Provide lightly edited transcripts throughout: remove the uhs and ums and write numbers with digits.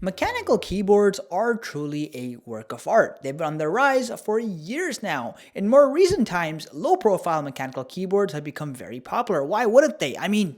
Mechanical keyboards are truly a work of art. They've been on the rise for years now. In more recent times, low-profile mechanical keyboards have become very popular. Why wouldn't they? I mean,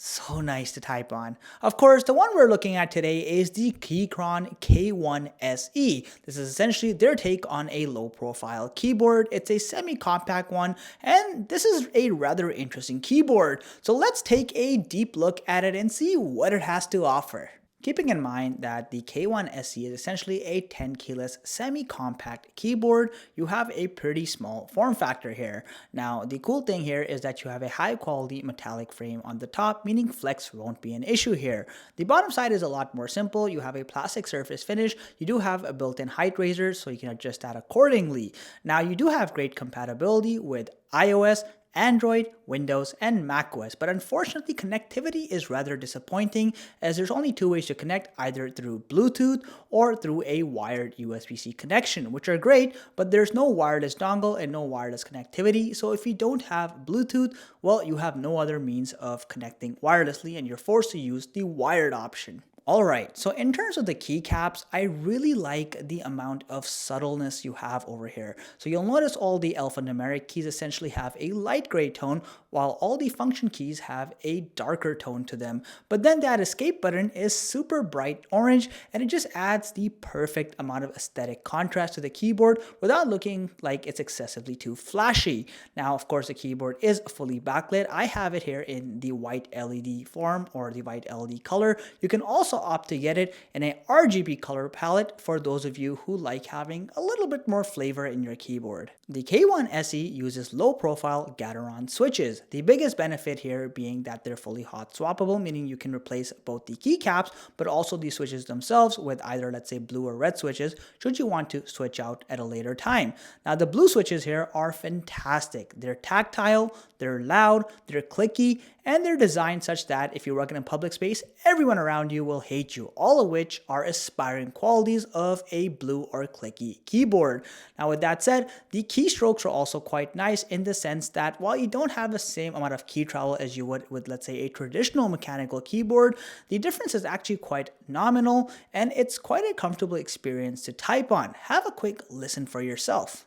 so nice to type on. Of course, the one we're looking at today is the Keychron K1 SE. This is essentially their take on a low-profile keyboard. It's a semi-compact one, and this is a rather interesting keyboard. So let's take a deep look at it and see what it has to offer. Keeping in mind that the K1 SE is essentially a 10 keyless semi-compact keyboard, you have a pretty small form factor here. Now, the cool thing here is that you have a high quality metallic frame on the top, meaning flex won't be an issue here. The bottom side is a lot more simple. You have a plastic surface finish. You do have a built-in height raiser, so you can adjust that accordingly. Now, you do have great compatibility with iOS, Android, Windows, and macOS, but unfortunately connectivity is rather disappointing as there's only two ways to connect, either through Bluetooth or through a wired USB-C connection, which are great, but there's no wireless dongle and no wireless connectivity. So if you don't have Bluetooth, well, you have no other means of connecting wirelessly and you're forced to use the wired option. Alright, so in terms of the keycaps, I really like the amount of subtleness you have over here. So you'll notice all the alphanumeric keys essentially have a light gray tone, while all the function keys have a darker tone to them. But then that escape button is super bright orange, and it just adds the perfect amount of aesthetic contrast to the keyboard without looking like it's excessively too flashy. Now, of course, the keyboard is fully backlit. I have it here in the white LED form or the white LED color. You can also opt to get it in a RGB color palette for those of you who like having a little bit more flavor in your keyboard. The K1 SE uses low profile Gateron switches. The biggest benefit here being that they're fully hot swappable, meaning you can replace both the keycaps but also the switches themselves with either, let's say, blue or red switches should you want to switch out at a later time. Now, the blue switches here are fantastic. They're tactile, they're loud, they're clicky, and they're designed such that if you're working in public space, everyone around you will hate you, all of which are aspiring qualities of a blue or clicky keyboard. Now, with that said, the keystrokes are also quite nice in the sense that while you don't have the same amount of key travel as you would with, let's say, a traditional mechanical keyboard, the difference is actually quite nominal, and it's quite a comfortable experience to type on. Have a quick listen for yourself.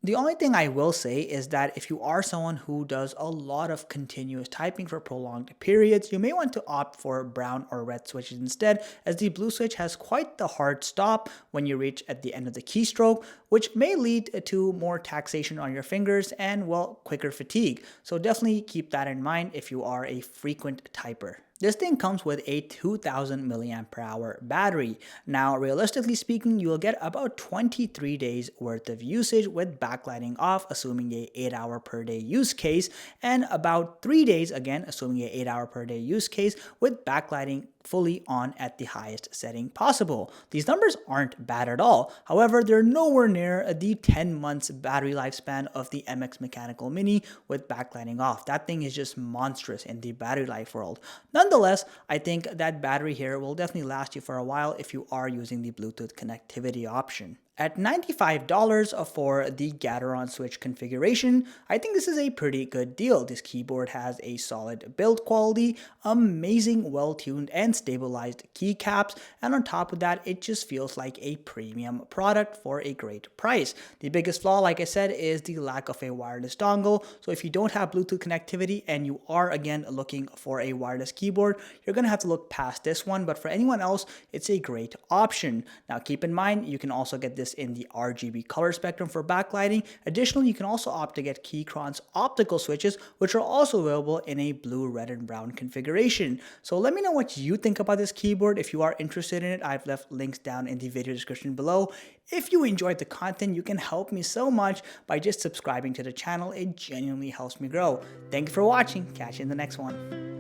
The only thing I will say is that if you are someone who does a lot of continuous typing for prolonged periods, you may want to opt for brown or red switches instead, as the blue switch has quite the hard stop when you reach at the end of the keystroke, which may lead to more taxation on your fingers and, well, quicker fatigue. So definitely keep that in mind if you are a frequent typer. This thing comes with a 2000 milliampere hour battery. Now, realistically speaking, you'll get about 23 days worth of usage with backlighting off, assuming a 8-hour per day use case, and about 3 days, again, assuming a 8-hour per day use case, with backlighting fully on at the highest setting possible. These numbers aren't bad at all. However, they're nowhere near the 10 months battery lifespan of the MX Mechanical Mini with backlighting off. That thing is just monstrous in the battery life world. Nonetheless, I think that battery here will definitely last you for a while if you are using the Bluetooth connectivity option. At $95 for the Gateron switch configuration, I think this is a pretty good deal. This keyboard has a solid build quality, amazing well-tuned and stabilized keycaps, and on top of that, it just feels like a premium product for a great price. The biggest flaw, like I said, is the lack of a wireless dongle. So if you don't have Bluetooth connectivity and you are, again, looking for a wireless keyboard, you're going to have to look past this one, but for anyone else, it's a great option. Now, keep in mind, you can also get this in the RGB color spectrum for backlighting. Additionally, you can also opt to get Keychron's optical switches, which are also available in a blue, red, and brown configuration. So let me know what you think about this keyboard. If you are interested in it, I've left links down in the video description below. If you enjoyed the content, you can help me so much by just subscribing to the channel. It genuinely helps me grow. Thank you for watching. Catch you in the next one.